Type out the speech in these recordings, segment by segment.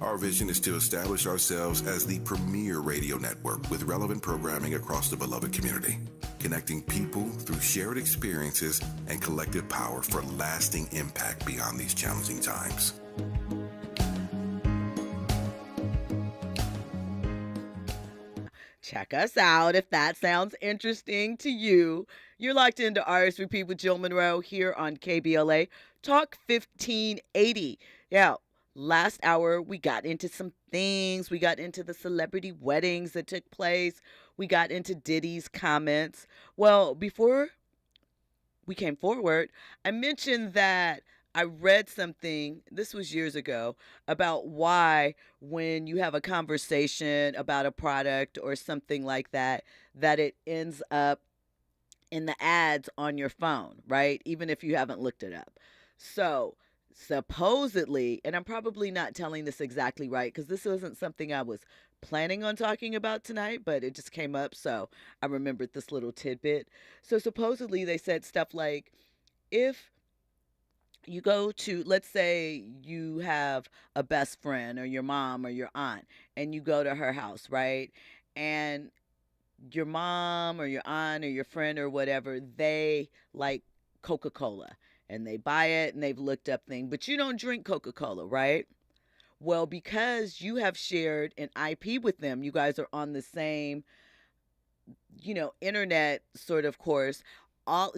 Our vision is to establish ourselves as the premier radio network with relevant programming across the beloved community, connecting people through shared experiences and collective power for lasting impact beyond these challenging times. Check us out if that sounds interesting to you. You're locked into Artists Repeat with Jill Munroe here on KBLA Talk 1580. Yeah, last hour we got into some things. We got into the celebrity weddings that took place. We got into Diddy's comments. Well, before we came forward, I mentioned that I read something, this was years ago, about why when you have a conversation about a product or something like that, that it ends up in the ads on your phone, right? Even if you haven't looked it up. So supposedly, and I'm probably not telling this exactly right because this wasn't something I was planning on talking about tonight, but it just came up, so I remembered this little tidbit. So supposedly they said stuff like, if you go to, let's say you have a best friend or your mom or your aunt, and you go to her house, right? And your mom or your aunt or your friend or whatever, they like Coca-Cola and they buy it and they've looked up things, but you don't drink Coca-Cola, right? Well, because you have shared an IP with them, you guys are on the same, internet sort of course. All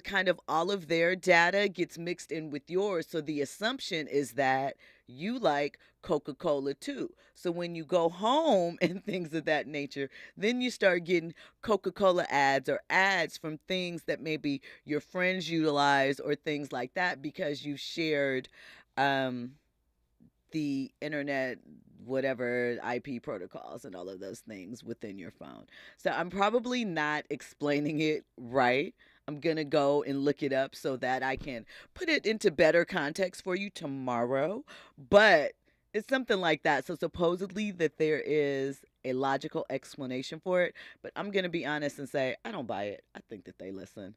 of their data gets mixed in with yours. So the assumption is that you like Coca-Cola too. So when you go home and things of that nature, then you start getting Coca-Cola ads or ads from things that maybe your friends utilize or things like that because you shared the internet, whatever IP protocols and all of those things within your phone. So I'm probably not explaining it right. I'm going to go and look it up so that I can put it into better context for you tomorrow. But it's something like that. So supposedly that there is a logical explanation for it. But I'm going to be honest and say, I don't buy it. I think that they listen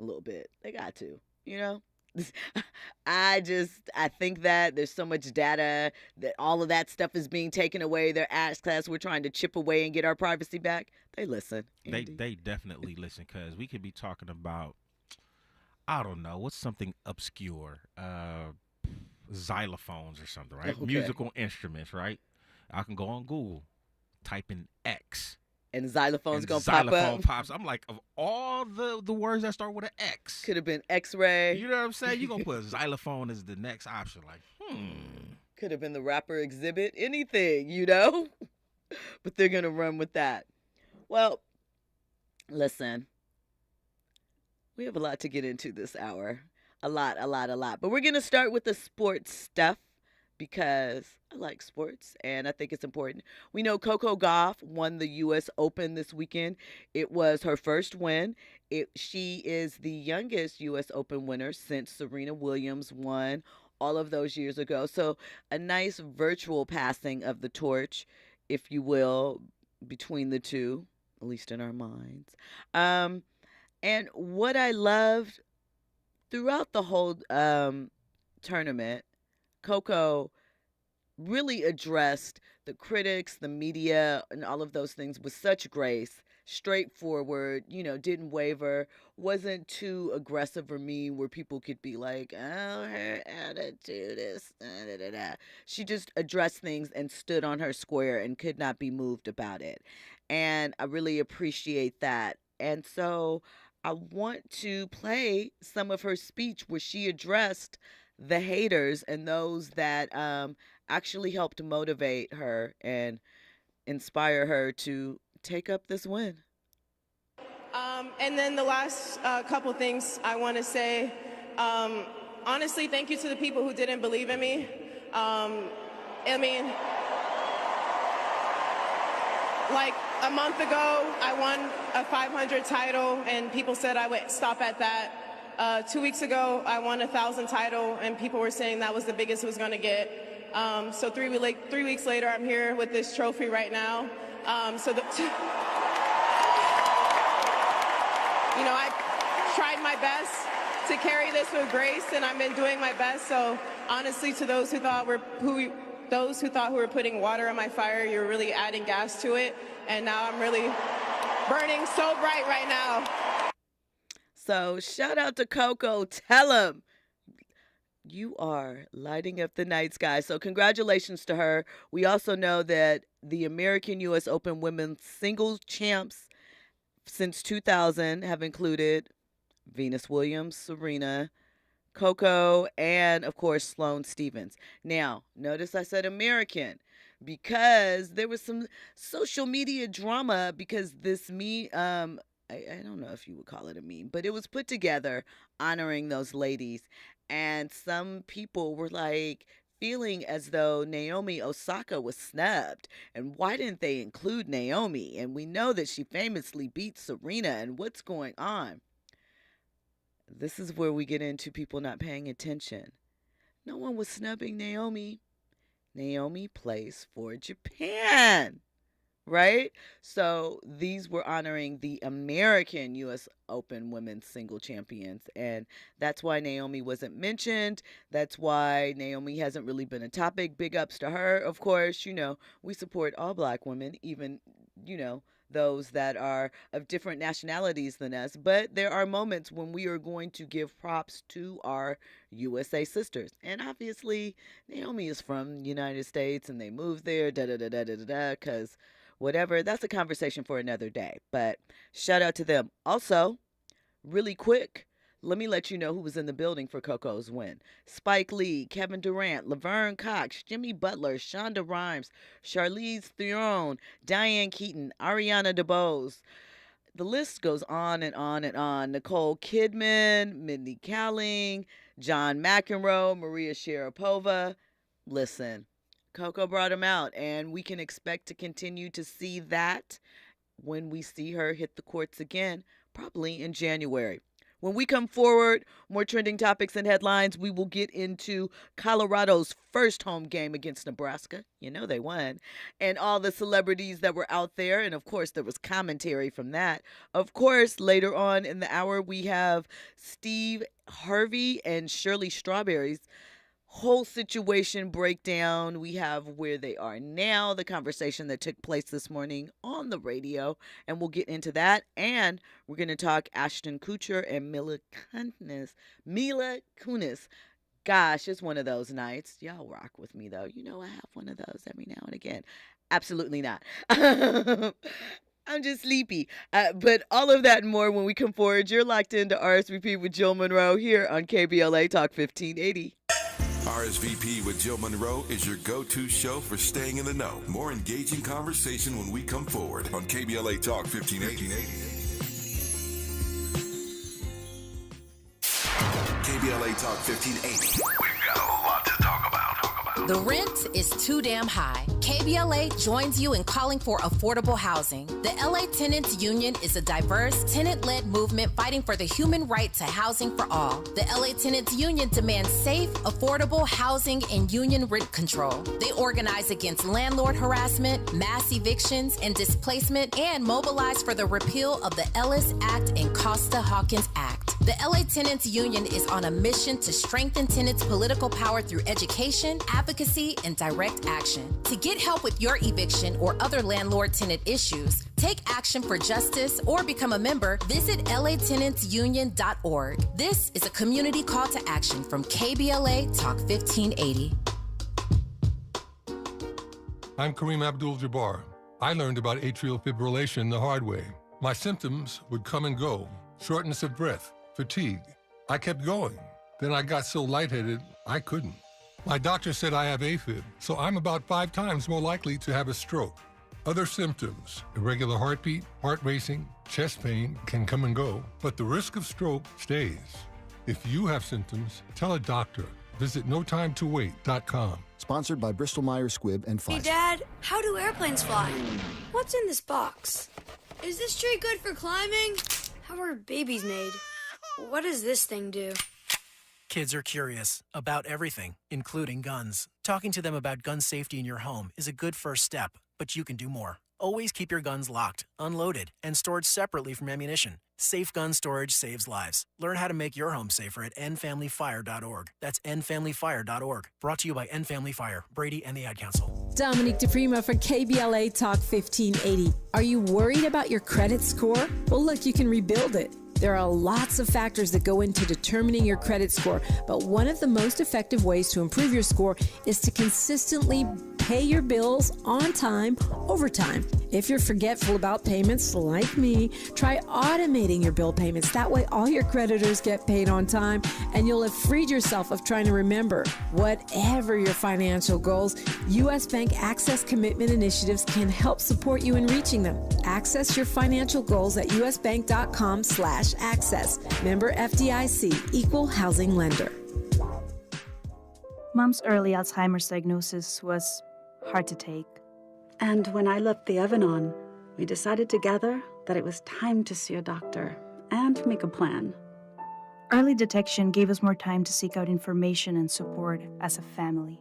a little bit. They got to, I think that there's so much data that all of that stuff is being taken away. Their ads class, we're trying to chip away and get our privacy back. They listen. They definitely listen because we could be talking about, I don't know, what's something obscure, xylophones or something, right? Okay. Musical instruments, right? I can go on Google, type in X. And xylophone's and gonna pop up. Pops. I'm like, of all the words that start with an X, Could have been X-ray. you know what I'm saying? You're gonna put xylophone as the next option. Like, Could have been the rapper Exhibit. Anything, But they're gonna run with that. Well, listen. We have a lot to get into this hour. A lot. But we're gonna start with the sports stuff, because I like sports and I think it's important. We know Coco Gauff won the U.S. Open this weekend. It was her first win. She is the youngest U.S. Open winner since Serena Williams won all of those years ago. So a nice virtual passing of the torch, if you will, between the two, at least in our minds. And what I loved throughout the whole tournament, Coco really addressed the critics, the media, and all of those things with such grace, straightforward, didn't waver, wasn't too aggressive or mean where people could be like, oh, her attitude is da, da, da. She just addressed things and stood on her square and could not be moved about it. And I really appreciate that. And so I want to play some of her speech where she addressed the haters and those that actually helped motivate her and inspire her to take up this win. And then the last couple things I want to say, honestly, thank you to the people who didn't believe in me. Like a month ago, I won a 500 title, and people said I would stop at that. 2 weeks ago, I won a 1,000 title, and people were saying that was the biggest it was going to get. So 3 weeks later, I'm here with this trophy right now. I tried my best to carry this with grace, and I've been doing my best. So honestly, to those who thought those who thought we were putting water on my fire, you're really adding gas to it. And now I'm really burning so bright right now. So shout out to Coco. Tell him you are lighting up the night sky. So congratulations to her. We also know that the American U.S. Open women's singles champs since 2000 have included Venus Williams, Serena, Coco, and of course Sloane Stephens. Now, notice I said American because there was some social media drama because this I don't know if you would call it a meme, but it was put together honoring those ladies. And some people were like feeling as though Naomi Osaka was snubbed. And why didn't they include Naomi? And we know that she famously beat Serena. And what's going on? This is where we get into people not paying attention. No one was snubbing Naomi. Naomi plays for Japan. Right? So these were honoring the American U.S. Open women's single champions. And that's why Naomi wasn't mentioned. That's why Naomi hasn't really been a topic. Big ups to her. Of course, we support all black women, even, those that are of different nationalities than us. But there are moments when we are going to give props to our USA sisters. And obviously, Naomi is from the United States and they moved there, because whatever, that's a conversation for another day. But shout out to them. Also, really quick, let me let you know who was in the building for Coco's win. Spike Lee, Kevin Durant, Laverne Cox, Jimmy Butler, Shonda Rhimes, Charlize Theron, Diane Keaton, Ariana DeBose. The list goes on and on and on. Nicole Kidman, Mindy Kaling, John McEnroe, Maria Sharapova. Listen, Coco brought him out, and we can expect to continue to see that when we see her hit the courts again, probably in January. When we come forward, more trending topics and headlines, we will get into Colorado's first home game against Nebraska. They won. And all the celebrities that were out there. And, of course, there was commentary from that. Of course, later on in the hour, we have Steve Harvey and Shirley Strawberry's whole situation breakdown. We have where they are now, the conversation that took place this morning on the radio, and we'll get into that. And we're going to talk Ashton Kutcher and Mila Kunis. Gosh, it's one of those nights. Y'all rock with me, though. I have one of those every now and again. Absolutely not. I'm just sleepy. But all of that and more when we come forward. You're locked into RSVP with Jill Munroe here on KBLA Talk 1580. RSVP with Jill Munroe is your go-to show for staying in the know. More engaging conversation when we come forward on KBLA Talk 1580. KBLA Talk 1580. We've got a lot to talk about. The rent is too damn high. KBLA joins you in calling for affordable housing. The LA Tenants Union is a diverse, tenant-led movement fighting for the human right to housing for all. The LA Tenants Union demands safe, affordable housing and union rent control. They organize against landlord harassment, mass evictions, and displacement, and mobilize for the repeal of the Ellis Act and Costa-Hawkins Act. The LA Tenants Union is on a mission to strengthen tenants' political power through education, advocacy, and direct action. To get help with your eviction or other landlord-tenant issues, take action for justice, or become a member, visit latenantsunion.org. This is a community call to action from KBLA Talk 1580. I'm Kareem Abdul-Jabbar. I learned about atrial fibrillation the hard way. My symptoms would come and go. Shortness of breath, fatigue. I kept going. Then I got so lightheaded, I couldn't. My doctor said I have AFib, so I'm about 5 times more likely to have a stroke. Other symptoms, irregular heartbeat, heart racing, chest pain can come and go, but the risk of stroke stays. If you have symptoms, tell a doctor. Visit notimetowait.com. Sponsored by Bristol-Myers Squibb and Pfizer. Hey, Dad, how do airplanes fly? What's in this box? Is this tree good for climbing? How are babies made? What does this thing do? Kids are curious about everything, including guns. Talking to them about gun safety in your home is a good first step. but you can do more. Always keep your guns locked, unloaded, and stored separately from ammunition. Safe gun storage saves lives. Learn how to make your home safer at endfamilyfire.org. That's endfamilyfire.org. Brought to you by End Family Fire, Brady, and the Ad Council. Dominique DePrima for KBLA Talk 1580. Are you worried about your credit score? Well, look, you can rebuild it. There are lots of factors that go into determining your credit score, but one of the most effective ways to improve your score is to consistently pay your bills on time, over time. If you're forgetful about payments like me, try automating your bill payments. That way all your creditors get paid on time and you'll have freed yourself of trying to remember. Whatever your financial goals, U.S. Bank Access Commitment Initiatives can help support you in reaching them. Access your financial goals at usbank.com/access. Member FDIC, Equal Housing Lender. Mom's early Alzheimer's diagnosis was hard to take. And when I left the oven on, we decided together that it was time to see a doctor and make a plan. Early detection gave us more time to seek out information and support as a family.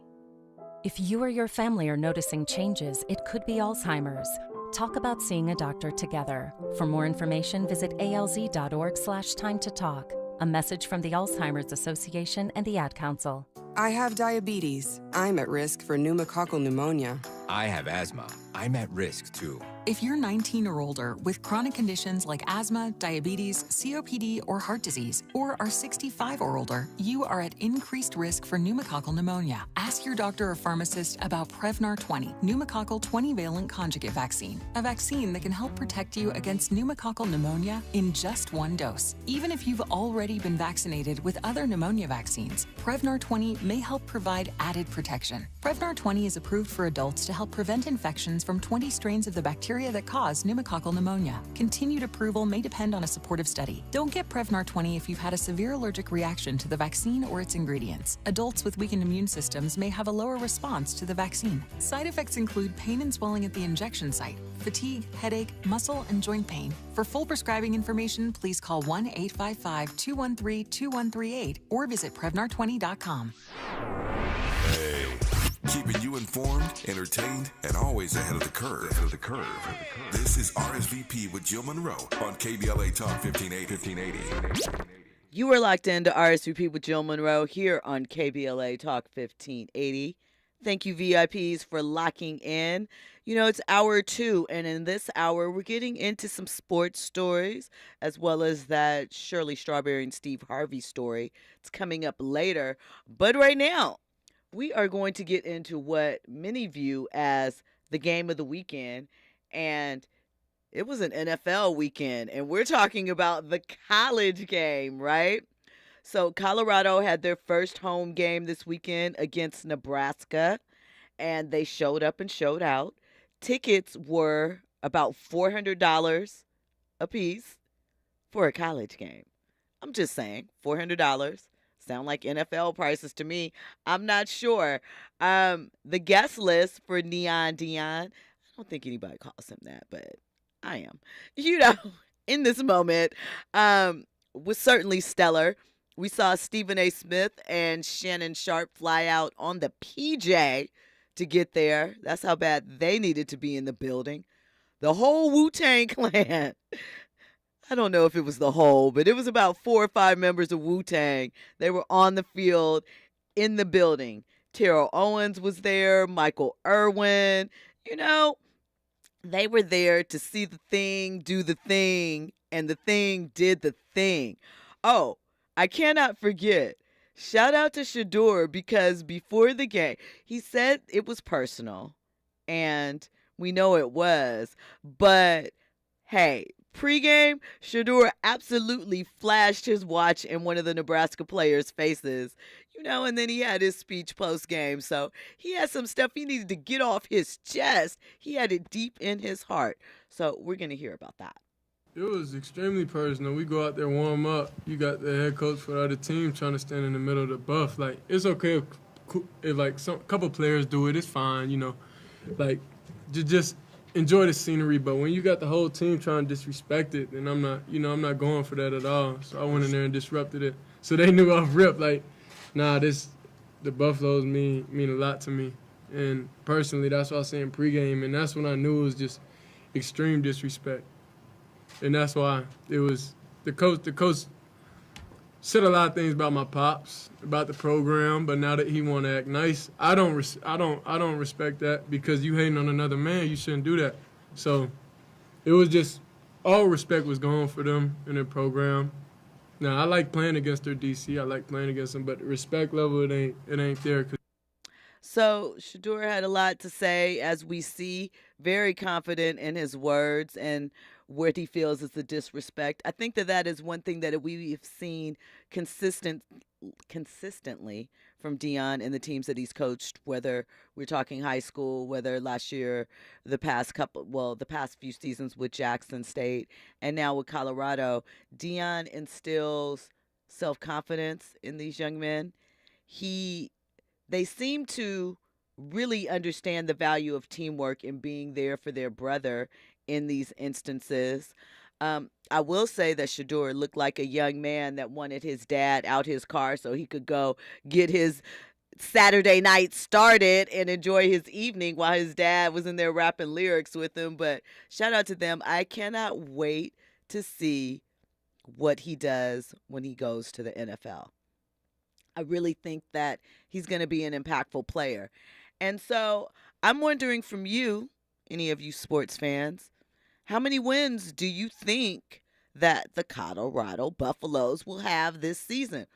If you or your family are noticing changes, it could be Alzheimer's. Talk about seeing a doctor together. For more information, visit alz.org/time-to-talk. A message from the Alzheimer's Association and the Ad Council. I have diabetes. I'm at risk for pneumococcal pneumonia. I have asthma. I'm at risk too. If you're 19 or older with chronic conditions like asthma, diabetes, COPD, or heart disease, or are 65 or older, you are at increased risk for pneumococcal pneumonia. Ask your doctor or pharmacist about Prevnar 20, pneumococcal 20-valent conjugate vaccine, a vaccine that can help protect you against pneumococcal pneumonia in just one dose. Even if you've already been vaccinated with other pneumonia vaccines, Prevnar 20 may help provide added protection. Prevnar 20 is approved for adults to help prevent infections from 20 strains of the bacteria that cause pneumococcal pneumonia. Continued approval may depend on a supportive study. Don't get Prevnar 20 if you've had a severe allergic reaction to the vaccine or its ingredients. Adults with weakened immune systems may have a lower response to the vaccine. Side effects include pain and swelling at the injection site, fatigue, headache, muscle, and joint pain. For full prescribing information, please call 1-855-213-2138 or visit Prevnar20.com. Hey, keeping you informed, entertained, and always ahead of the curve. This is RSVP with Jill Munroe on KBLA Talk 1580. You are locked into RSVP with Jill Munroe here on KBLA Talk 1580. Thank you, VIPs, for locking in. You know, it's hour 2, and in this hour, we're getting into some sports stories, as well as that Shirley Strawberry and Steve Harvey story. It's coming up later. But right now, we are going to get into what many view as the game of the weekend, and it was an NFL weekend, and we're talking about the college game, right? So Colorado had their first home game this weekend against Nebraska, and they showed up and showed out. Tickets were about $400 a piece for a college game. I'm just saying, $400. Sound like NFL prices to me. I'm not sure. The guest list for Neon Dion, I don't think anybody calls him that, but I am. You know, in this moment, was certainly stellar. We saw Stephen A. Smith and Shannon Sharp fly out on the PJ to get there. That's how bad they needed to be in the building. The whole Wu-Tang Clan. I don't know if it was the whole, but it was about 4 or 5 members of Wu-Tang. They were on the field in the building. Terrell Owens was there, Michael Irvin. You know, they were there to see the thing do the thing, and the thing did the thing. Oh, I cannot forget. Shout out to Shador, because before the game, he said it was personal, and we know it was. But, hey, pre-game, Shador absolutely flashed his watch in one of the Nebraska players' faces, you know, and then he had his speech post-game. So he had some stuff he needed to get off his chest. He had it deep in his heart. So we're going to hear about that. It was extremely personal. We go out there, warm up. You got the head coach for the other team trying to stand in the middle of the buff. Like, it's okay if like, a couple players do it. It's fine, you know. Like, just enjoy the scenery. But when you got the whole team trying to disrespect it, then I'm not going for that at all. So I went in there and disrupted it. So they knew off rip, like, nah, the Buffaloes mean a lot to me. And personally, that's what I was saying pregame, and that's when I knew it was just extreme disrespect. And that's why it was the coach said a lot of things about my pops, about the program, but now that he want to act nice, I don't respect that, because you hating on another man, you shouldn't do that. So it was just all respect was gone for them in their program. Now I like playing against their DC, I like playing against them, but the respect level it ain't there. So Shedeur had a lot to say, as we see, very confident in his words and what he feels is the disrespect. I think that is one thing that we've seen consistently from Deion and the teams that he's coached, whether we're talking high school, whether last year, the past few seasons with Jackson State, and now with Colorado. Deion instills self-confidence in these young men. They seem to really understand the value of teamwork and being there for their brother in these instances. I will say that Shedeur looked like a young man that wanted his dad out his car so he could go get his Saturday night started and enjoy his evening while his dad was in there rapping lyrics with him. But shout out to them. I cannot wait to see what he does when he goes to the NFL. I really think that he's going to be an impactful player. And so I'm wondering from you, any of you sports fans, how many wins do you think that the Colorado Buffaloes will have this season?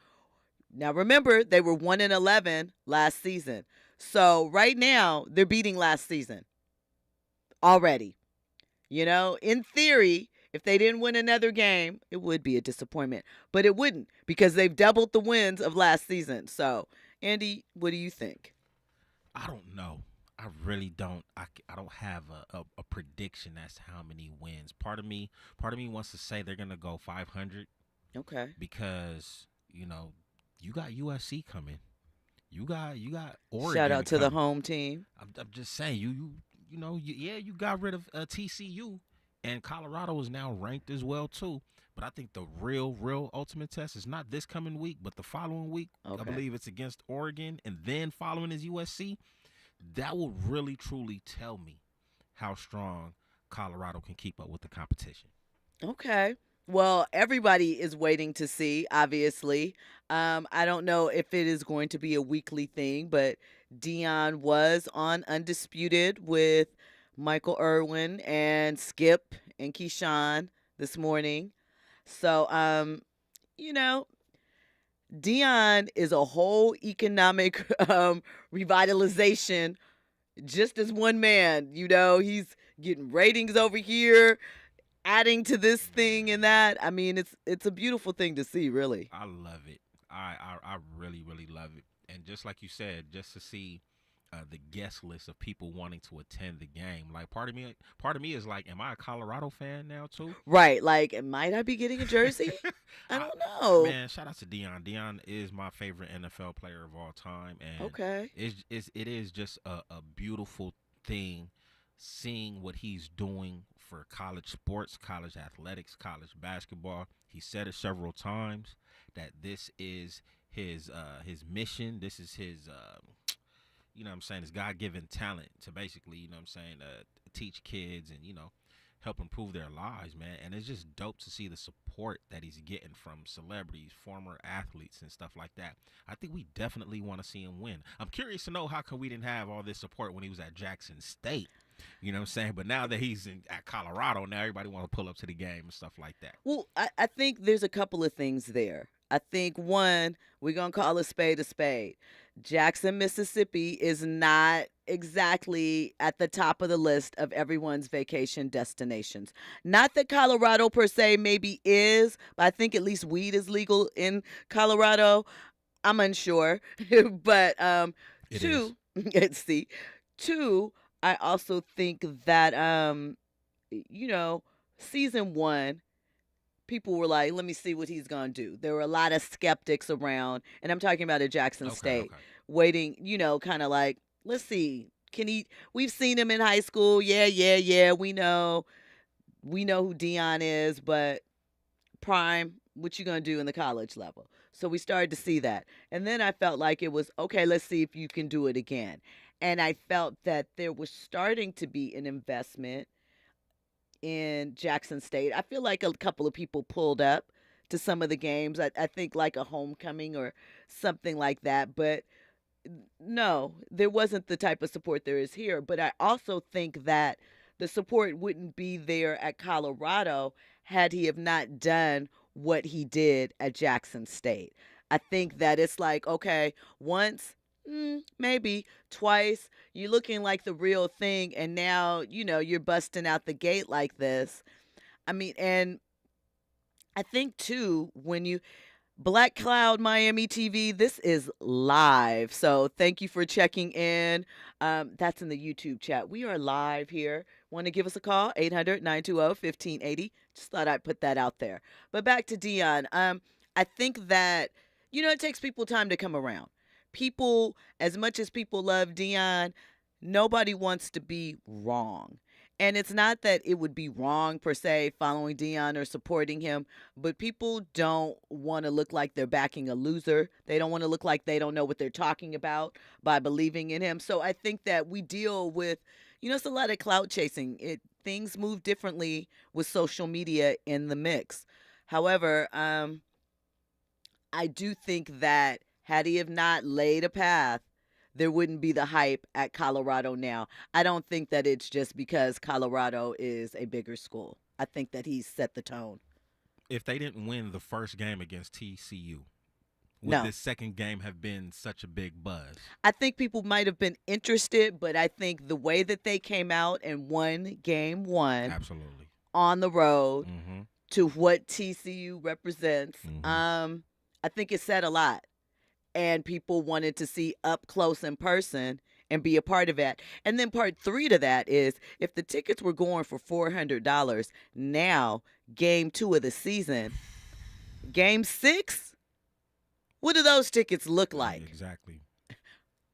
Now, remember, they were 1-11 last season. So right now, they're beating last season already. You know, in theory, if they didn't win another game, it would be a disappointment. But it wouldn't, because they've doubled the wins of last season. So, Andy, what do you think? I don't know. I really don't. I don't have a prediction as to how many wins. Part of me wants to say they're gonna go 500. Okay. Because you got USC coming. You got Oregon. Shout out to the home team. I'm just saying you got rid of TCU, and Colorado is now ranked as well too. But I think the real ultimate test is not this coming week, but the following week. Okay. I believe it's against Oregon, and then following is USC. That will really truly tell me how strong Colorado can keep up with the competition. Okay. Well, everybody is waiting to see, obviously. I don't know if it is going to be a weekly thing, but Deion was on Undisputed with Michael Irwin and Skip and Keyshawn this morning. So, Deion is a whole economic revitalization just as one man. He's getting ratings over here, adding to this thing and that. I mean, it's a beautiful thing to see, really. I love it. I really, really love it. And just like you said, just to see the guest list of people wanting to attend the game. Like part of me is like, am I a Colorado fan now too? Right. Like, might I be getting a jersey? I don't know. Man, shout out to Deion. Deion is my favorite NFL player of all time, and okay, it is just a beautiful thing seeing what he's doing for college sports, college athletics, college basketball. He said it several times that this is his mission. This is his his God-given talent to basically, teach kids and, help improve their lives, man. And it's just dope to see the support that he's getting from celebrities, former athletes, and stuff like that. I think we definitely want to see him win. I'm curious to know how come we didn't have all this support when he was at Jackson State. You know what I'm saying? But now that he's at Colorado, now everybody want to pull up to the game and stuff like that. Well, I think there's a couple of things there. I think, one, we're going to call a spade a spade. Jackson, Mississippi is not exactly at the top of the list of everyone's vacation destinations. Not that Colorado per se maybe is, but I think at least weed is legal in Colorado. I'm unsure. But two, I also think that, season one, people were like, let me see what he's going to do. There were a lot of skeptics around, and I'm talking about at Jackson State, waiting, kind of like, let's see, we've seen him in high school. Yeah, we know who Deion is, but prime, what you going to do in the college level? So we started to see that. And then I felt like it was, okay, let's see if you can do it again. And I felt that there was starting to be an investment in Jackson State. I feel like a couple of people pulled up to some of the games. I think like a homecoming or something like that. But no, there wasn't the type of support there is here. But I also think that the support wouldn't be there at Colorado had he have not done what he did at Jackson State. I think that it's like, okay, once, maybe twice, you're looking like the real thing, and now, you're busting out the gate like this. I mean, and I think too, when you Black Cloud Miami TV, this is live. So thank you for checking in. That's in the YouTube chat. We are live here. Want to give us a call? 800-920-1580. Just thought I'd put that out there. But back to Dion. I think that, it takes people time to come around. People, as much as people love Dion, nobody wants to be wrong. And it's not that it would be wrong, per se, following Dion or supporting him, but people don't want to look like they're backing a loser. They don't want to look like they don't know what they're talking about by believing in him. So I think that we deal with, it's a lot of clout chasing. Things move differently with social media in the mix. However, I do think that had he have not laid a path, there wouldn't be the hype at Colorado now. I don't think that it's just because Colorado is a bigger school. I think that he's set the tone. If they didn't win the first game against TCU, would this second game have been such a big buzz? I think people might have been interested, but I think the way that they came out and won game one absolutely on the road to what TCU represents, I think it said a lot. And people wanted to see up close in person and be a part of that. And then part 3 to that is if the tickets were going for $400, now game 2 of the season, game 6, what do those tickets look like? Exactly.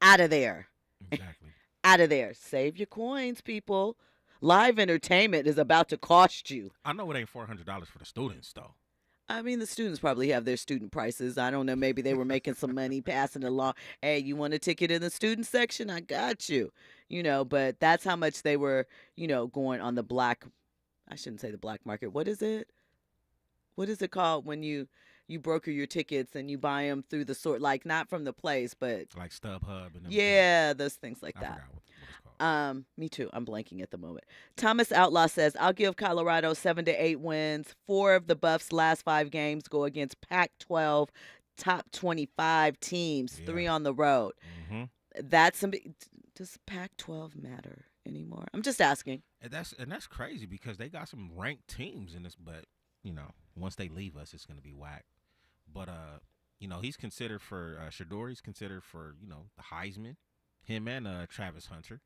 Out of there. Exactly. Out of there. Save your coins, people. Live entertainment is about to cost you. I know it ain't $400 for the students, though. I mean, the students probably have their student prices. I don't know. Maybe they were making some money passing it along. Hey, you want a ticket in the student section? I got you. But that's how much they were, going on the black. I shouldn't say the black market. What is it? What is it called when you broker your tickets and you buy them through the sort, like not from the place, but like StubHub and yeah, those things like that. I forgot what it's called. Me too. I'm blanking at the moment. Thomas Outlaw says, I'll give Colorado 7 to 8 wins. 4 of the Buffs' last 5 games go against Pac-12 top 25 teams, 3 on the road. That's does Pac-12 matter anymore? I'm just asking. And that's crazy because they got some ranked teams in this, but once they leave us, it's going to be whack. But he's considered for Shador. He's considered for the Heisman. Him and Travis Hunter.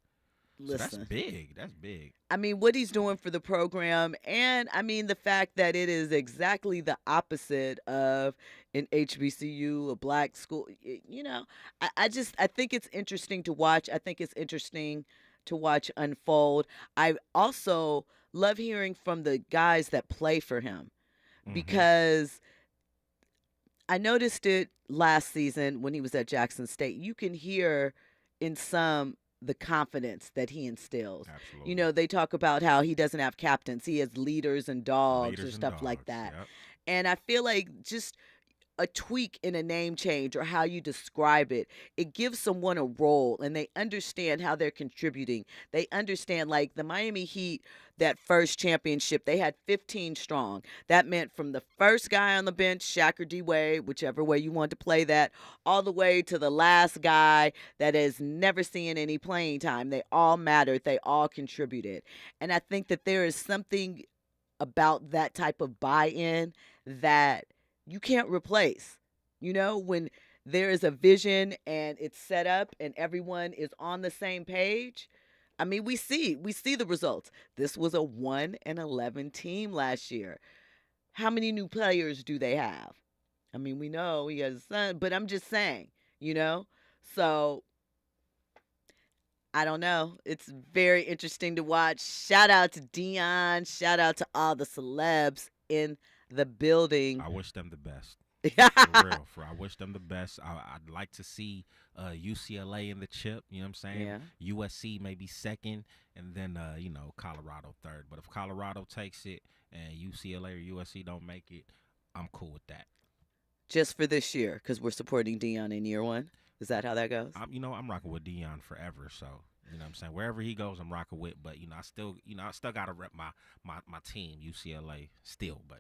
So that's big. That's big. I mean, what he's doing for the program, and I mean the fact that it is exactly the opposite of an HBCU, a black school. I think it's interesting to watch. I think it's interesting to watch unfold. I also love hearing from the guys that play for him because I noticed it last season when he was at Jackson State. You can hear in some the confidence that he instills. Absolutely. They talk about how he doesn't have captains. He has leaders and dogs or stuff like that. Yep. And I feel like just a tweak in a name change or how you describe it, it gives someone a role and they understand how they're contributing. They understand, like the Miami Heat, that first championship, they had 15 strong. That meant from the first guy on the bench, Shaq or D-Wade, whichever way you want to play that, all the way to the last guy that has never seen any playing time. They all mattered. They all contributed. And I think that there is something about that type of buy-in that you can't replace. When there is a vision and it's set up and everyone is on the same page, I mean, we see the results. This was a 1-11 team last year. How many new players do they have? I mean, we know he has a son, but I'm just saying, So I don't know. It's very interesting to watch. Shout out to Dion. Shout out to all the celebs in the building. I wish them the best. For real. I wish them the best. I'd like to see UCLA in the chip. You know what I'm saying? Yeah. USC maybe second, and then Colorado third. But if Colorado takes it and UCLA or USC don't make it, I'm cool with that. Just for this year, because we're supporting Deion in year one. Is that how that goes? I'm rocking with Deion forever. So you know what I'm saying, wherever he goes, I'm rocking with. But I still gotta rep my team, UCLA, still. But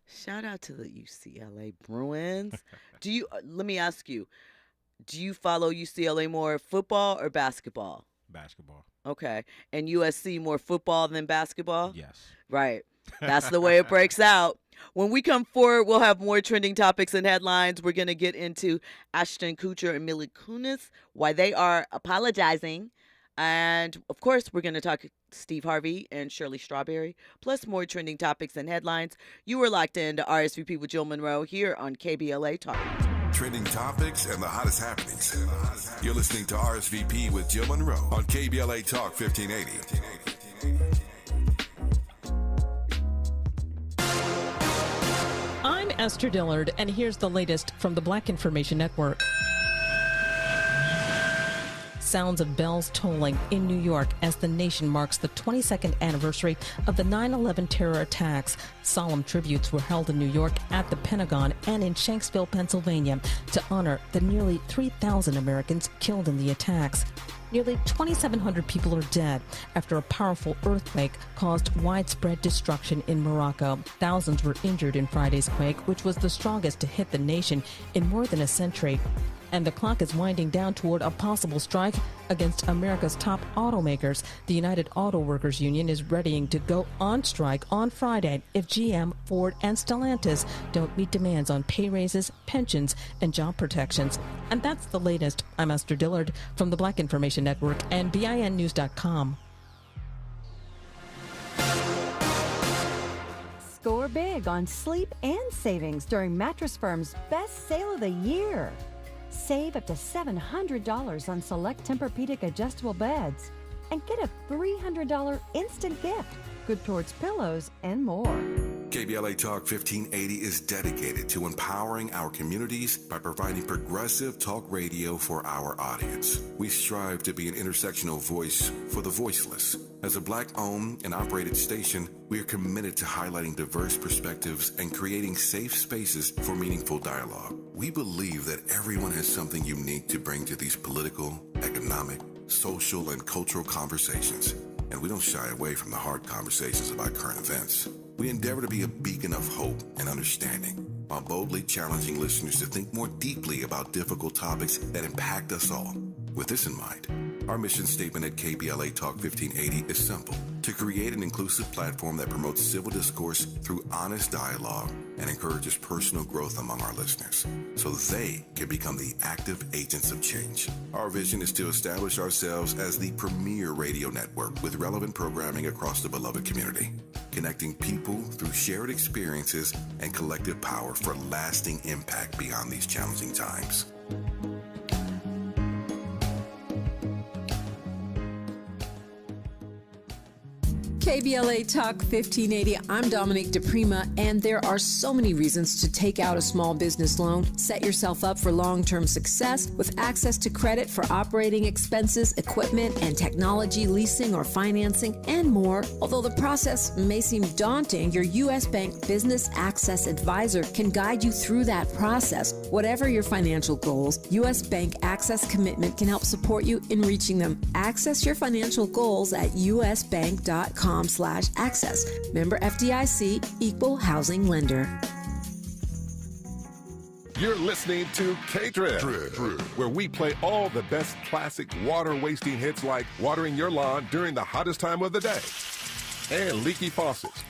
Shout out to the UCLA Bruins. Let me ask you, do you follow UCLA more football or basketball? Basketball. Okay. And USC more football than basketball? Yes. Right. That's the way it breaks out. When we come forward, we'll have more trending topics and headlines. We're going to get into Ashton Kutcher and Mila Kunis, why they are apologizing. And, of course, we're going to talk Steve Harvey and Shirley Strawberry, plus more trending topics and headlines. You are locked into RSVP with Jill Munroe here on KBLA Talk. Trending topics and the hottest happenings. You're listening to RSVP with Jill Munroe on KBLA Talk 1580. I'm Esther Dillard, and here's the latest from the Black Information Network. Sounds of bells tolling in New York as the nation marks the 22nd anniversary of the 9/11 terror attacks. Solemn tributes were held in New York at the Pentagon and in Shanksville, Pennsylvania, to honor the nearly 3,000 Americans killed in the attacks. Nearly 2,700 people are dead after a powerful earthquake caused widespread destruction in Morocco. Thousands were injured in Friday's quake, which was the strongest to hit the nation in more than a century. And the clock is winding down toward a possible strike against America's top automakers. The United Auto Workers Union is readying to go on strike on Friday if GM, Ford, and Stellantis don't meet demands on pay raises, pensions, and job protections. And that's the latest. I'm Esther Dillard from the Black Information Network and BINnews.com. Score big on sleep and savings during Mattress Firm's best sale of the year. Save up to $700 on select Tempur-Pedic adjustable beds and get a $300 instant gift, good towards pillows and more. KBLA Talk 1580 is dedicated to empowering our communities by providing progressive talk radio for our audience. We strive to be an intersectional voice for the voiceless. As a Black-owned and operated station, we are committed to highlighting diverse perspectives and creating safe spaces for meaningful dialogue. We believe that everyone has something unique to bring to these political, economic, social, and cultural conversations, and we don't shy away from the hard conversations about current events. We endeavor to be a beacon of hope and understanding, while boldly challenging listeners to think more deeply about difficult topics that impact us all. With this in mind, our mission statement at KBLA Talk 1580 is simple: to create an inclusive platform that promotes civil discourse through honest dialogue and encourages personal growth among our listeners, so they can become the active agents of change. Our vision is to establish ourselves as the premier radio network with relevant programming across the beloved community, connecting people through shared experiences and collective power for lasting impact beyond these challenging times. KBLA Talk 1580. I'm Dominique DePrima, and there are so many reasons to take out a small business loan. Set yourself up for long-term success with access to credit for operating expenses, equipment, and technology, leasing or financing, and more. Although the process may seem daunting, your U.S. Bank Business Access Advisor can guide you through that process. Whatever your financial goals, U.S. Bank Access Commitment can help support you in reaching them. Access your financial goals at usbank.com/access. Member FDIC, Equal Housing Lender. You're listening to K-Drip, where we play all the best classic water-wasting hits like watering your lawn during the hottest time of the day and leaky faucets.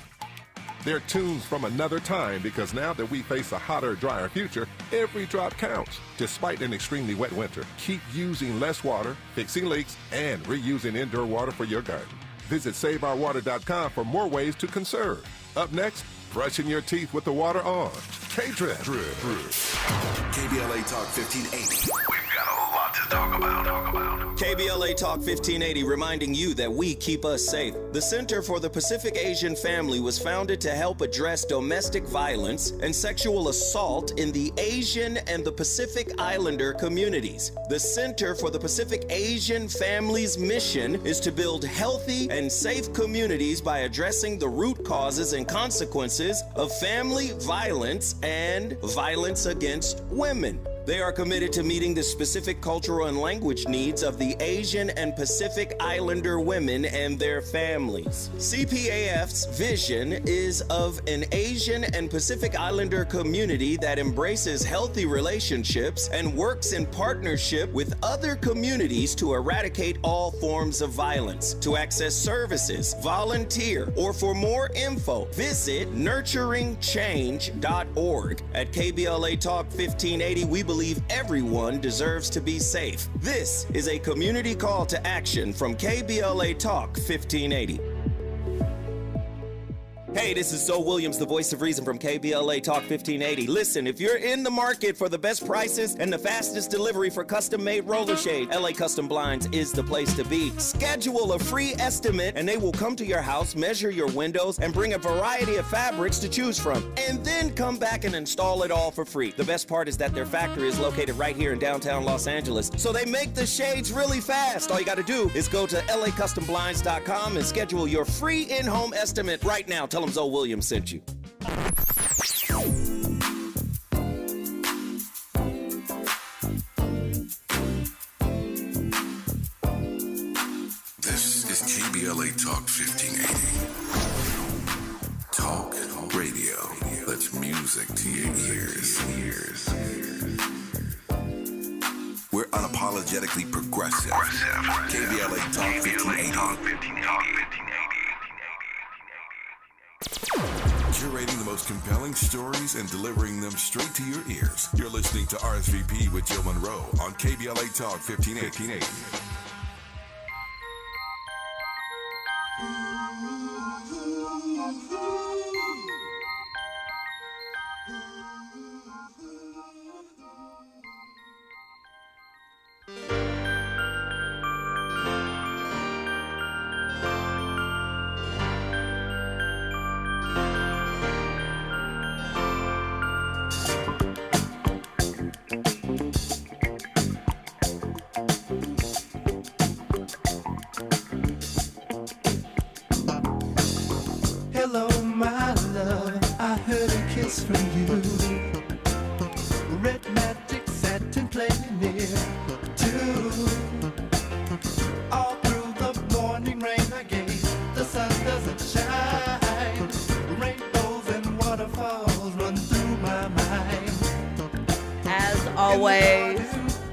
They're tunes from another time because now that we face a hotter, drier future, every drop counts. Despite an extremely wet winter, keep using less water, fixing leaks, and reusing indoor water for your garden. Visit SaveOurWater.com for more ways to conserve. Up next, brushing your teeth with the water on. K-Drip. KBLA Talk 1580. We've got a lot to KBLA Talk 1580 reminding you that we keep us safe. The Center for the Pacific Asian Family was founded to help address domestic violence and sexual assault in the Asian and the Pacific Islander communities. The Center for the Pacific Asian Family's mission is to build healthy and safe communities by addressing the root causes and consequences of family violence and violence against women. They are committed to meeting the specific cultural and language needs of the Asian and Pacific Islander women and their families. CPAF's vision is of an Asian and Pacific Islander community that embraces healthy relationships and works in partnership with other communities to eradicate all forms of violence. To access services, volunteer, or for more info, visit nurturingchange.org. At KBLA Talk 1580, we believe everyone deserves to be safe. This is a community call to action from KBLA Talk 1580. Hey, this is Zoe Williams, the voice of reason from KBLA Talk 1580. Listen, if you're in the market for the best prices and the fastest delivery for custom-made roller shade, LA Custom Blinds is the place to be. Schedule a free estimate and they will come to your house, measure your windows, and bring a variety of fabrics to choose from. And then come back and install it all for free. The best part is that their factory is located right here in downtown Los Angeles, so they make the shades really fast. All you gotta do is go to lacustomblinds.com and schedule your free in-home estimate right now. Tell them Zoe Williams sent you. This is KBLA Talk 1580. Talk radio. That's music to your ears. We're unapologetically progressive. KBLA Talk 1580. Curating the most compelling stories and delivering them straight to your ears. You're listening to RSVP with Jill Munroe on KBLA Talk 1580. Hello, my love, I heard a kiss from you. Red magic satin playing near too. All through the morning rain I gave, the sun doesn't shine. Rainbows and waterfalls run through my mind. As always,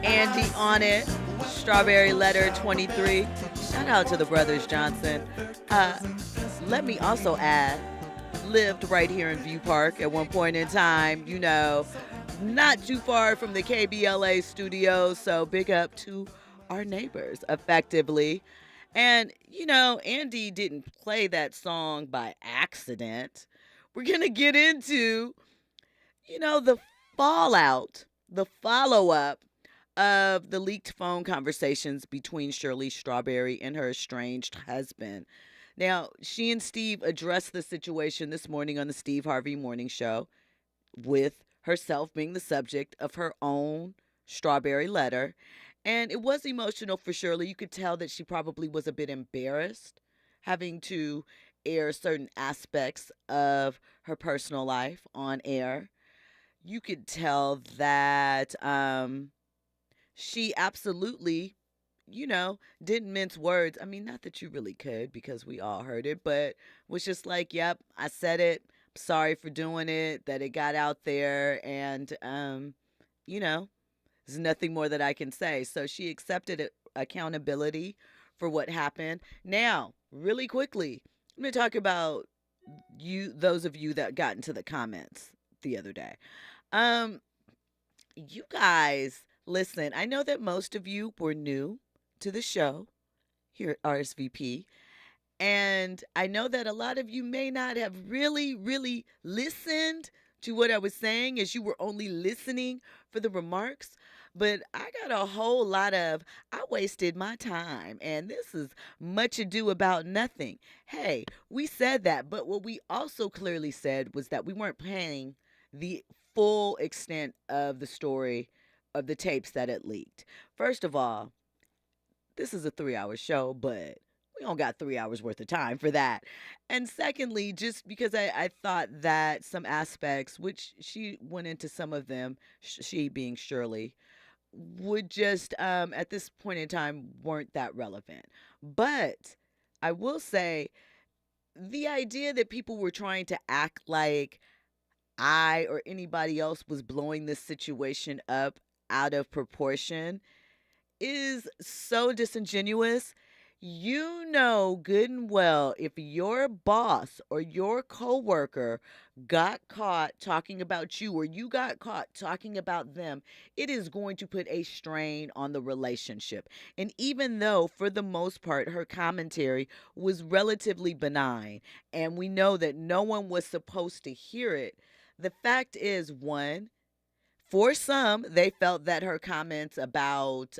Andy on it. Strawberry Letter 23. Shout out to the Brothers Johnson. Let me also add, lived right here in View Park at one point in time, you know, not too far from the KBLA studios, so big up to our neighbors, effectively. And, you know, Andy didn't play that song by accident. We're going to get into, you know, the fallout, the follow-up of the leaked phone conversations between Shirley Strawberry and her estranged husband. Now, she and Steve addressed the situation this morning on the Steve Harvey Morning Show, with herself being the subject of her own Strawberry letter. And it was emotional for Shirley. You could tell that she probably was a bit embarrassed having to air certain aspects of her personal life on air. You could tell that she absolutely, you know, didn't mince words. I mean, not that you really could, because we all heard it, but was just like, yep, I said it. Sorry for doing it, that it got out there, and, you know, there's nothing more that I can say. So she accepted accountability for what happened. Now, really quickly, I'm going to talk about those of you that got into the comments the other day. You guys, listen, I know that most of you were new to the show here at RSVP. And I know that a lot of you may not have really listened to what I was saying, as you were only listening for the remarks. But I got a whole lot of, I wasted my time, and this is much ado about nothing. Hey, we said that, but what we also clearly said was that we weren't paying the full extent of the story of the tapes that it leaked. First of all, this is a 3 hour show, but we don't got 3 hours worth of time for that. And secondly, just because I thought that some aspects, which she went into some of them, she being Shirley, would just at this point in time weren't that relevant. But I will say the idea that people were trying to act like I or anybody else was blowing this situation up out of proportion is so disingenuous. You know good and well if your boss or your coworker got caught talking about you or you got caught talking about them, it is going to put a strain on the relationship. And even though for the most part her commentary was relatively benign and we know that no one was supposed to hear it, the fact is, one, for some, they felt that her comments about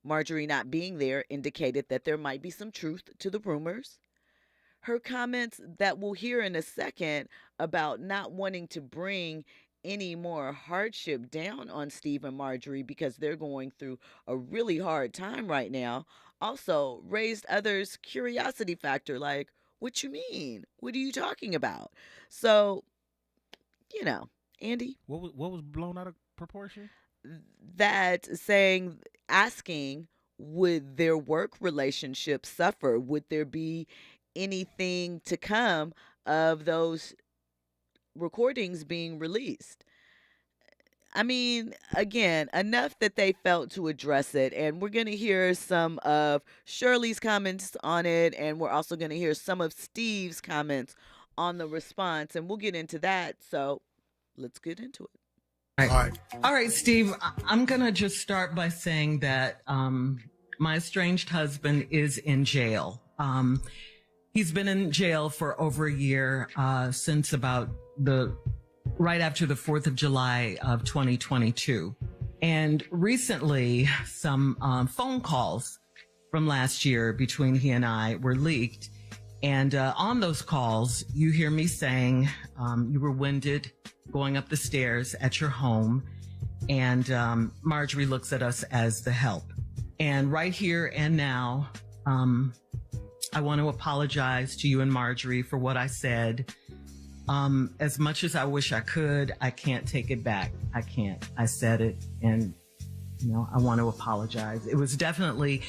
Marjorie not being there indicated that there might be some truth to the rumors. Her comments that we'll hear in a second about not wanting to bring any more hardship down on Steve and Marjorie because they're going through a really hard time right now also raised others' curiosity factor, like, what you mean? What are you talking about? So, Andy? What was blown out of proportion? That asking, would their work relationship suffer? Would there be anything to come of those recordings being released? I mean, again, enough that they felt to address it. And we're going to hear some of Shirley's comments on it. And we're also going to hear some of Steve's comments on the response. And we'll get into that. So let's get into it. All right, Steve, I'm going to just start by saying that my estranged husband is in jail. He's been in jail for over a year since about right after the 4th of July of 2022. And recently, some phone calls from last year between he and I were leaked. And on those calls, you hear me saying you were winded going up the stairs at your home, and Marjorie looks at us as the help. And right here and now, I want to apologize to you and Marjorie for what I said. As much as I wish I could, I can't take it back. I can't. I said it, and I want to apologize. It was definitely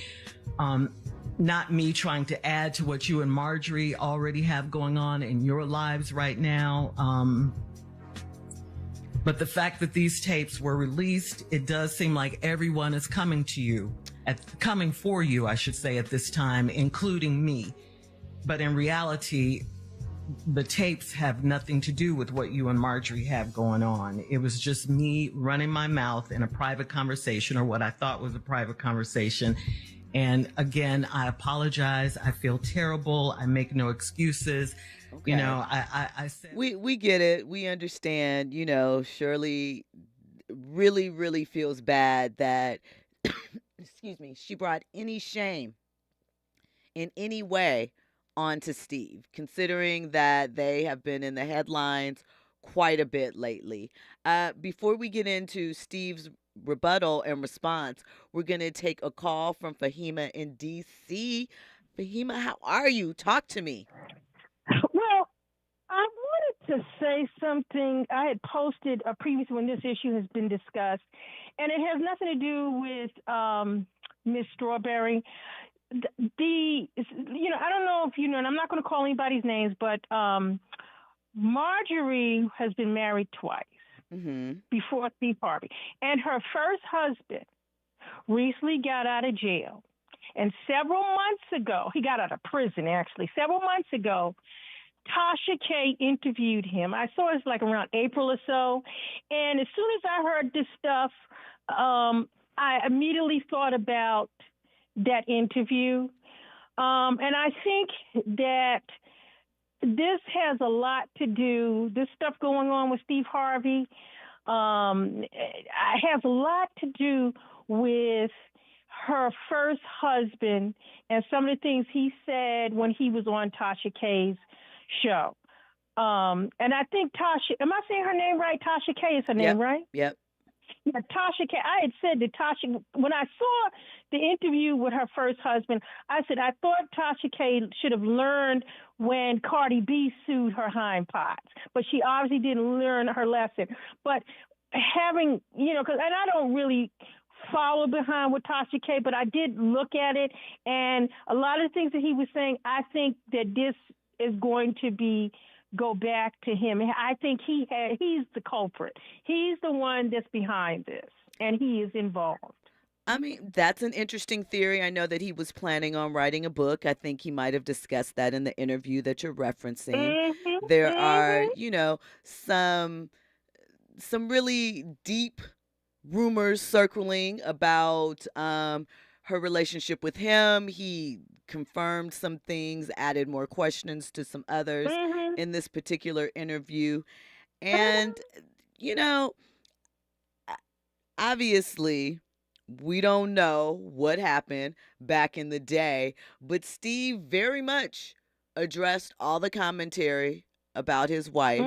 not me trying to add to what you and Marjorie already have going on in your lives right now. But the fact that these tapes were released, it does seem like everyone is coming for you, I should say, at this time, including me. But in reality, the tapes have nothing to do with what you and Marjorie have going on. It was just me running my mouth in a private conversation, or what I thought was a private conversation. And again, I apologize. I feel terrible. I make no excuses. Okay. I said, we get it. We understand. Shirley really, really feels bad that, excuse me, she brought any shame in any way onto Steve, considering that they have been in the headlines quite a bit lately. Before we get into Steve's rebuttal and response, we're going to take a call from Fahima in D.C. Fahima, how are you? Talk to me. Well, I wanted to say something. I had posted previously when this issue has been discussed, and it has nothing to do with Miss Strawberry. I don't know if you know, and I'm not going to call anybody's names, but Marjorie has been married twice before Steve Harvey. And her first husband recently got out of jail. And several months ago, he got out of prison, actually. Several months ago, Tasha K interviewed him. I saw it like around April or so. And as soon as I heard this stuff, I immediately thought about that interview. And I think that this has a lot to do, this stuff going on with Steve Harvey has a lot to do with her first husband and some of the things he said when he was on Tasha K's show. And I think Tasha, am I saying her name right? Tasha K is her name, right? Yep. Yeah, Tasha K. I had said that Tasha, when I saw the interview with her first husband, I said, I thought Tasha K should have learned when Cardi B sued her hind parts, but she obviously didn't learn her lesson. But having, and I don't really follow behind with Tasha K, but I did look at it, and a lot of the things that he was saying, I think that this is going to go back to him. I think he's the culprit. He's the one that's behind this, and he is involved. I mean, that's an interesting theory. I know that he was planning on writing a book. I think he might have discussed that in the interview that you're referencing. Mm-hmm, There are, some really deep rumors circling about her relationship with him. He confirmed some things, added more questions to some others in this particular interview. And, obviously, we don't know what happened back in the day, but Steve very much addressed all the commentary about his wife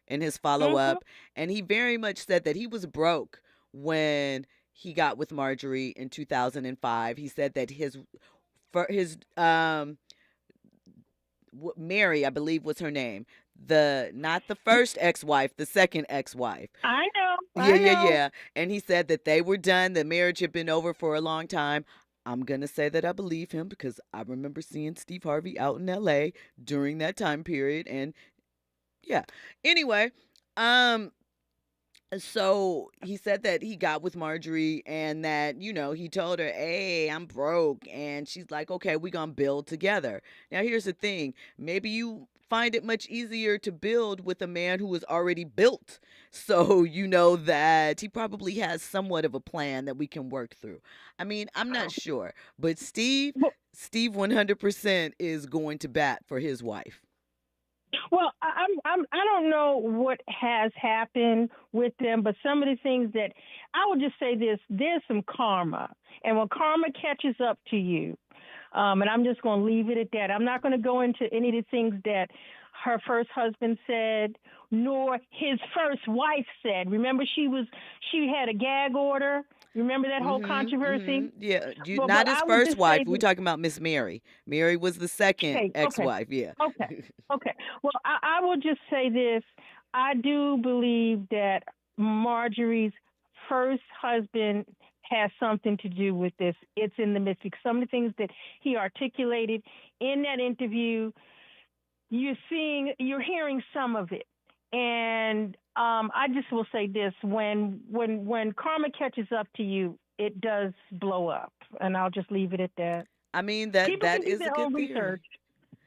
in his follow-up, and he very much said that he was broke when he got with Marjorie in 2005. He said that his Mary, I believe was her name, not the first ex-wife, the second ex-wife. I know. Yeah. And he said that they were done. The marriage had been over for a long time. I'm going to say that I believe him because I remember seeing Steve Harvey out in LA during that time period. And yeah. Anyway, so he said that he got with Marjorie and that, he told her, hey, I'm broke. And she's like, okay, we're going to build together. Now, here's the thing. Maybe you find it much easier to build with a man who is already built. So you know that he probably has somewhat of a plan that we can work through. I mean, I'm not sure. But Steve 100% is going to bat for his wife. Well, I don't know what has happened with them, but some of the things that I would just say there's some karma. And when karma catches up to you, and I'm just going to leave it at that. I'm not going to go into any of the things that her first husband said, nor his first wife said. Remember, she had a gag order. Remember that whole controversy? Yeah, not his first wife. We're talking about Miss Mary. Mary was the second ex-wife. Yeah. Okay. Well, I will just say this. I do believe that Marjorie's first husband has something to do with this. It's in the mystic. Some of the things that he articulated in that interview, you're hearing some of it. And I just will say this: when karma catches up to you, it does blow up, and I'll just leave it at that. I mean that is a good research.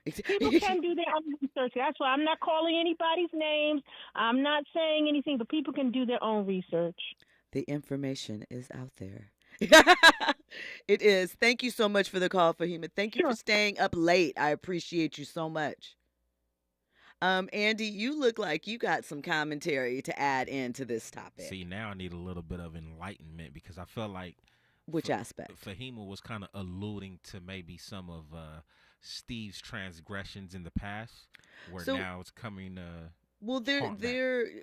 People can do their own research. That's why I'm not calling anybody's names. I'm not saying anything, but people can do their own research. The information is out there. It is. Thank you so much for the call, Fahima. Thank you for staying up late. I appreciate you so much. Andy, you look like you got some commentary to add into this topic. See, now I need a little bit of enlightenment because I felt like which aspect? Fahima was kind of alluding to maybe some of Steve's transgressions in the past, where now it's coming. Well,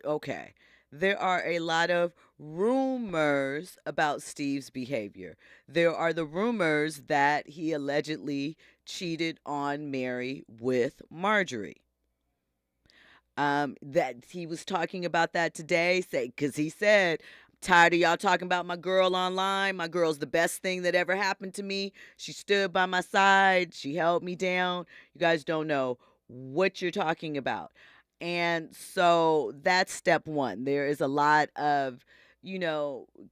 okay. There are a lot of rumors about Steve's behavior. There are the rumors that he allegedly cheated on Mary with Marjorie. That he was talking about that today, because he said, I'm tired of y'all talking about my girl online. My girl's the best thing that ever happened to me. She stood by my side. She held me down. You guys don't know what you're talking about. And so that's step one. There is a lot of,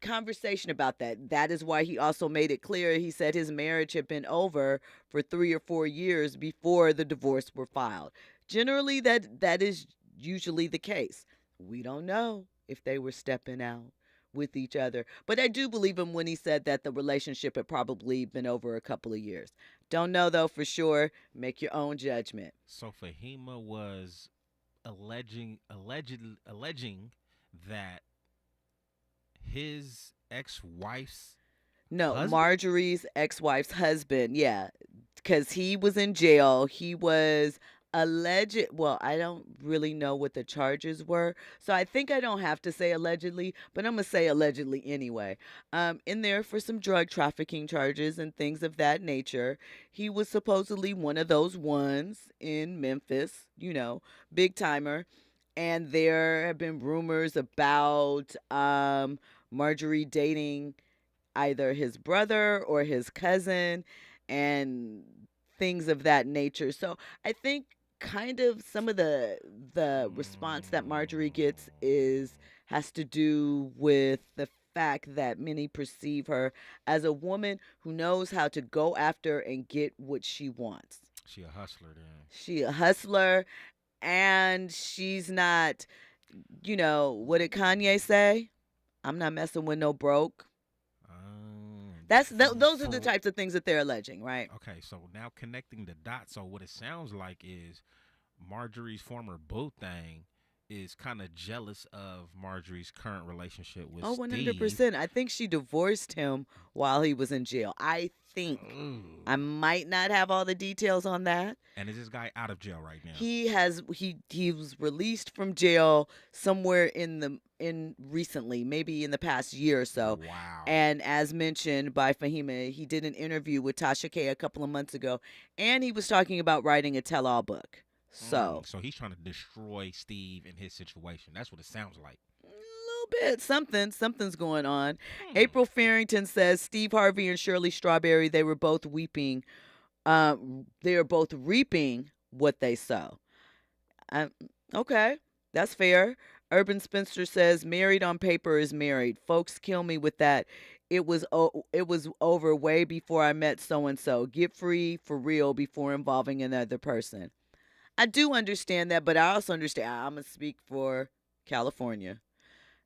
conversation about that. That is why he also made it clear. He said his marriage had been over for 3 or 4 years before the divorce were filed. Generally, that is usually the case. We don't know if they were stepping out with each other. But I do believe him when he said that the relationship had probably been over a couple of years. Don't know, though, for sure. Make your own judgment. So Fahima was alleging that his ex-wife's No, husband? Marjorie's ex-wife's husband. Yeah, because he was in jail. He was alleged. Well, I don't really know what the charges were, so I think I don't have to say allegedly, but I'm gonna say allegedly anyway. In there for some drug trafficking charges and things of that nature. He was supposedly one of those ones in Memphis. You know, big timer. And there have been rumors about Marjorie dating either his brother or his cousin and things of that nature. So I think kind of some of the response that Marjorie gets has to do with the fact that many perceive her as a woman who knows how to go after and get what she wants. She a hustler then. She a hustler, and she's not, what did Kanye say? I'm not messing with no broke. Those are the types of things that they're alleging, right? Okay, so now connecting the dots. So what it sounds like is Marjorie's former boo thing is kind of jealous of Marjorie's current relationship with Oh, Steve. 100%. I think she divorced him while he was in jail. I think. I might not have all the details on that. And is this guy out of jail right now? He was released from jail somewhere recently, maybe in the past year or so. Wow. And as mentioned by Fahima, he did an interview with Tasha K a couple of months ago, and he was talking about writing a tell-all book. So he's trying to destroy Steve and his situation. That's what it sounds like. Bit something's going on. April Farrington says Steve Harvey and Shirley Strawberry, they were both weeping. They are both reaping what they sow. Okay, that's fair. Urban Spencer says married on paper is married. Folks kill me with that. It was over way before I met so and so. Get free for real before involving another person. I do understand that, but I also understand. I'm gonna speak for California.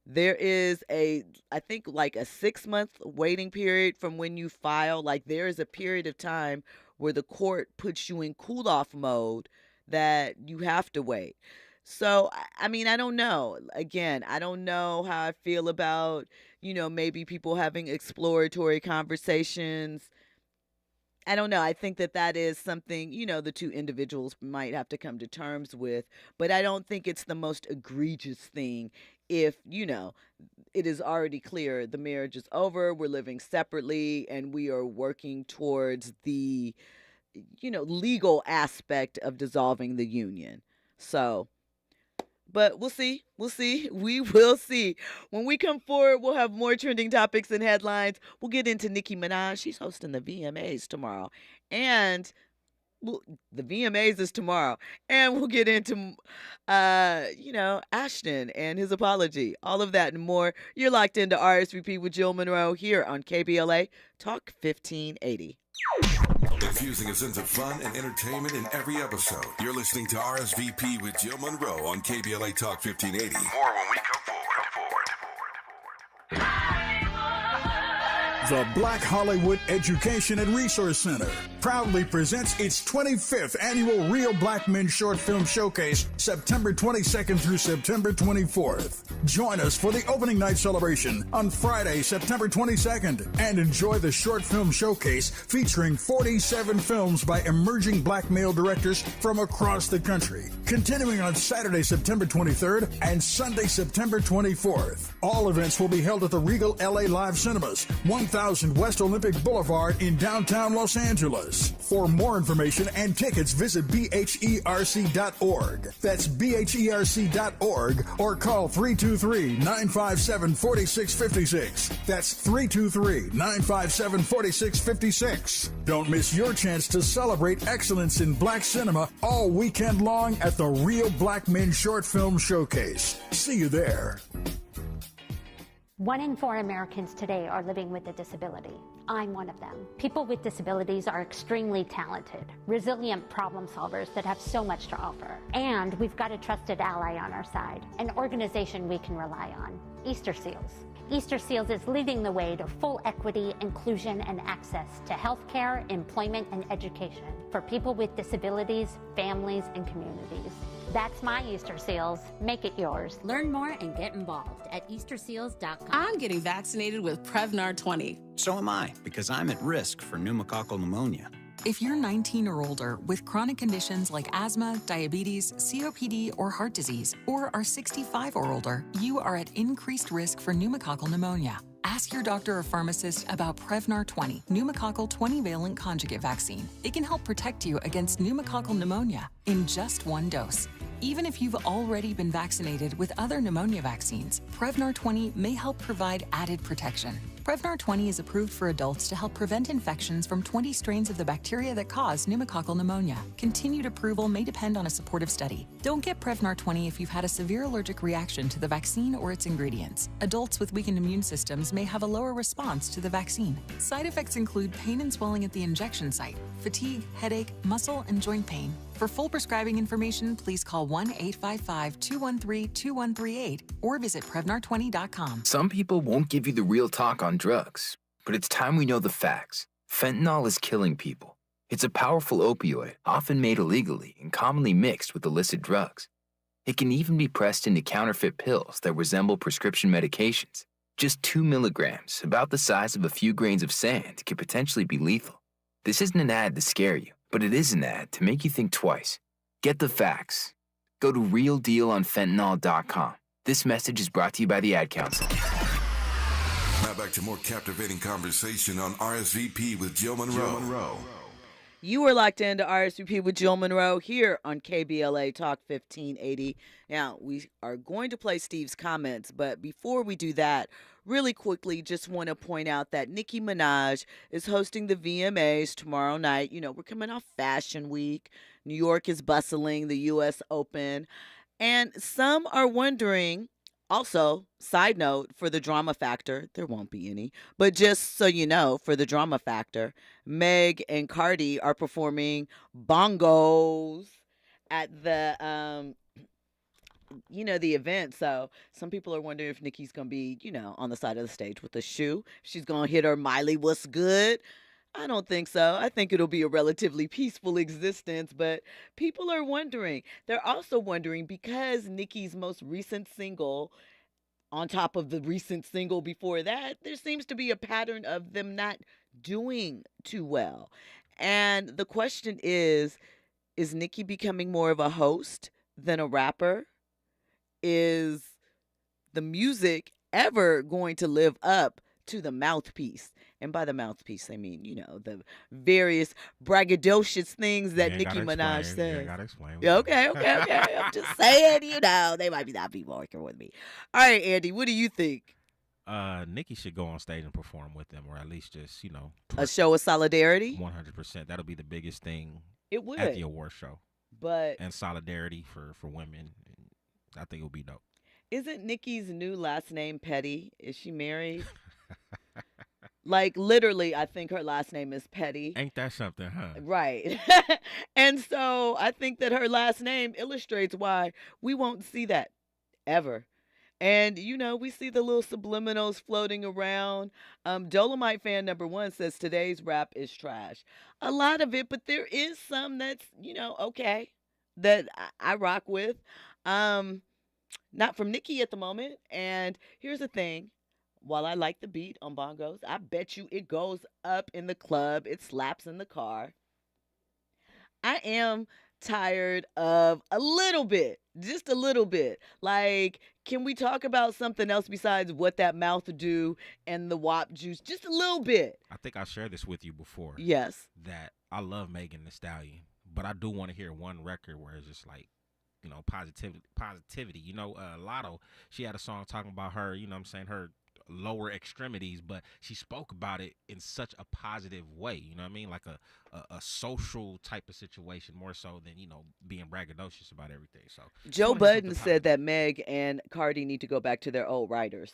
There is I think like a 6-month waiting period from when you file. Like there is a period of time where the court puts you in cool off mode that you have to wait. So, I mean, I don't know. Again, I don't know how I feel about, maybe people having exploratory conversations. I don't know. I think that is something, the two individuals might have to come to terms with. But I don't think it's the most egregious thing if, it is already clear the marriage is over, we're living separately, and we are working towards the, legal aspect of dissolving the union. So, but we'll see. We will see. When we come forward, we'll have more trending topics and headlines. We'll get into Nicki Minaj. She's hosting the VMAs tomorrow. And the VMAs is tomorrow. And we'll get into, Ashton and his apology. All of that and more. You're locked into RSVP with Jill Munroe here on KBLA Talk 1580. Infusing a sense of fun and entertainment in every episode. You're listening to RSVP with Jill Munroe on KBLA Talk 1580. More when we come forward. The Black Hollywood Education and Resource Center proudly presents its 25th annual Real Black Men Short Film Showcase, September 22nd through September 24th. Join us for the opening night celebration on Friday, September 22nd, and enjoy the short film showcase featuring 47 films by emerging black male directors from across the country. Continuing on Saturday, September 23rd and Sunday, September 24th. All events will be held at the Regal LA Live Cinemas, 1000 West Olympic Boulevard in downtown Los Angeles. For more information and tickets, visit bherc.org. That's bherc.org or call 323-957-4656. That's 323-957-4656. Don't miss your chance to celebrate excellence in black cinema all weekend long at the Real Black Men Short Film Showcase. See you there. 1 in 4 Americans today are living with a disability. I'm one of them. People with disabilities are extremely talented, resilient problem solvers that have so much to offer. And we've got a trusted ally on our side, an organization we can rely on, Easter Seals. Easter Seals is leading the way to full equity, inclusion, and access to healthcare, employment, and education for people with disabilities, families, and communities. That's my Easter seals. Make it yours. Learn more and get involved at easterseals.com. I'm getting vaccinated with Prevnar 20. So am I, because I'm at risk for pneumococcal pneumonia. If you're 19 or older with chronic conditions like asthma, diabetes, COPD, or heart disease, or are 65 or older, you are at increased risk for pneumococcal pneumonia. Ask your doctor or pharmacist about Prevnar 20, pneumococcal 20-valent conjugate vaccine. It can help protect you against pneumococcal pneumonia in just one dose. Even if you've already been vaccinated with other pneumonia vaccines, Prevnar 20 may help provide added protection. Prevnar 20 is approved for adults to help prevent infections from 20 strains of the bacteria that cause pneumococcal pneumonia. Continued approval may depend on a supportive study. Don't get Prevnar 20 if you've had a severe allergic reaction to the vaccine or its ingredients. Adults with weakened immune systems may have a lower response to the vaccine. Side effects include pain and swelling at the injection site, fatigue, headache, muscle, and joint pain. For full prescribing information, please call 1-855-213-2138 or visit Prevnar20.com. Some people won't give you the real talk on drugs, but it's time we know the facts. Fentanyl is killing people. It's a powerful opioid, often made illegally and commonly mixed with illicit drugs. It can even be pressed into counterfeit pills that resemble prescription medications. Just 2 milligrams, about the size of a few grains of sand, could potentially be lethal. This isn't an ad to scare you, but it is an ad to make you think twice. Get the facts. Go to realdealonfentanyl.com. This message is brought to you by the Ad Council. Now back to more captivating conversation on RSVP with Jill Munroe. You are locked into RSVP with Jill Munroe here on KBLA Talk 1580. Now, we are going to play Steve's comments, but before we do that, really quickly, just want to point out that Nicki Minaj is hosting the VMAs tomorrow night. You know, we're coming off Fashion Week. New York is bustling, the U.S. Open. And some are wondering, also, side note, for the drama factor, there won't be any, but just so you know, for the drama factor, Meg and Cardi are performing bongos at the, the event. So some people are wondering if Nicki's going to be, on the side of the stage with a shoe. She's going to hit her Miley, what's good? I don't think so. I think it'll be a relatively peaceful existence, but people are wondering. They're also wondering because Nicki's most recent single, on top of the recent single before that, there seems to be a pattern of them not doing too well. And the question is Nicki becoming more of a host than a rapper? Is the music ever going to live up to the mouthpiece? And by the mouthpiece, I mean, the various braggadocious things that Nicki Minaj says. You gotta explain. Okay. I'm just saying, they might not be working with me. All right, Andy, what do you think? Nicki should go on stage and perform with them, or at least just, a show of solidarity? 100%. That'll be the biggest thing it would. At the award show. But and solidarity for women. I think it would be dope. Isn't Nicki's new last name Petty? Is she married? Like, literally, I think her last name is Petty. Ain't that something, huh? Right. And so I think that her last name illustrates why we won't see that ever. And, we see the little subliminals floating around. Dolomite fan number 1 says today's rap is trash. A lot of it, but there is some that's, okay, that I rock with. Not from Nicki at the moment. And here's the thing. While I like the beat on bongos, I bet you it goes up in the club. It slaps in the car. I am tired of a little bit, just a little bit. Like, can we talk about something else besides what that mouth do and the WAP juice? Just a little bit. I think I shared this with you before. Yes. That I love Megan Thee Stallion, but I do want to hear one record where it's just like, positivity. Lotto, she had a song talking about her, her lower extremities, but she spoke about it in such a positive way, like a social type of situation, more so than being braggadocious about everything. So Joe Budden said that Meg and Cardi need to go back to their old writers.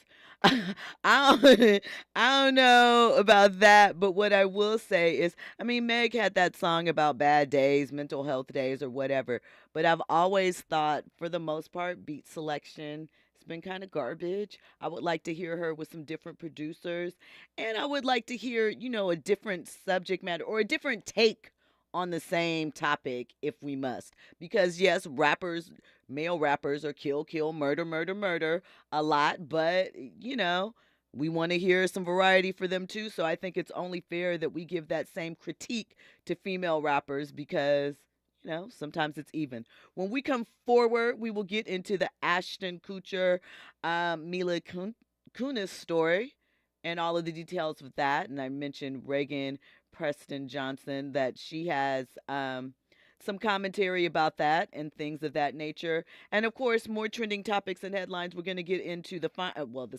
I don't know about that, but what I will say is, Meg had that song about bad days, mental health days, or whatever, but I've always thought, for the most part, beat selection been kind of garbage. I would like to hear her with some different producers, and I would like to hear, a different subject matter or a different take on the same topic if we must. Because, yes, rappers, male rappers are kill, murder, murder, murder a lot. But, you know, we want to hear some variety for them, too. So I think it's only fair that we give that same critique to female rappers because, you know, sometimes it's even. When we come forward, we will get into the Ashton Kutcher, Mila Kunis story and all of the details of that. And I mentioned Reagan Preston Johnson, that she has some commentary about that and things of that nature. And of course, more trending topics and headlines. We're going to get into the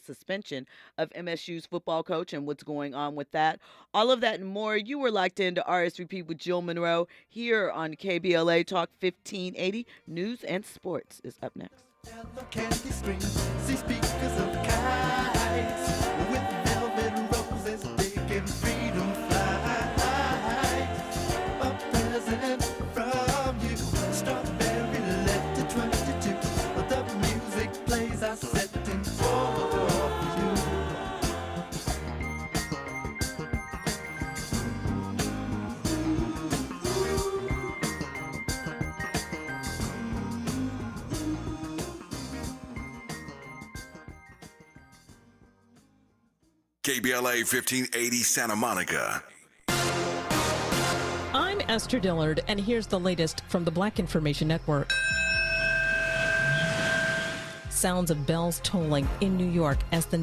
suspension of MSU's football coach and what's going on with that. All of that and more. You were locked into RSVP with Jill Munroe here on KBLA Talk 1580. News and sports is up next. Candy strings, see speakers of kites with velvet roses, taking freedom flight. A present from you, strawberry letter 22. The music plays are setting for you. KBLA 1580 Santa Monica. I'm Esther Dillard, and here's the latest from the Black Information Network. Sounds of bells tolling in New York as the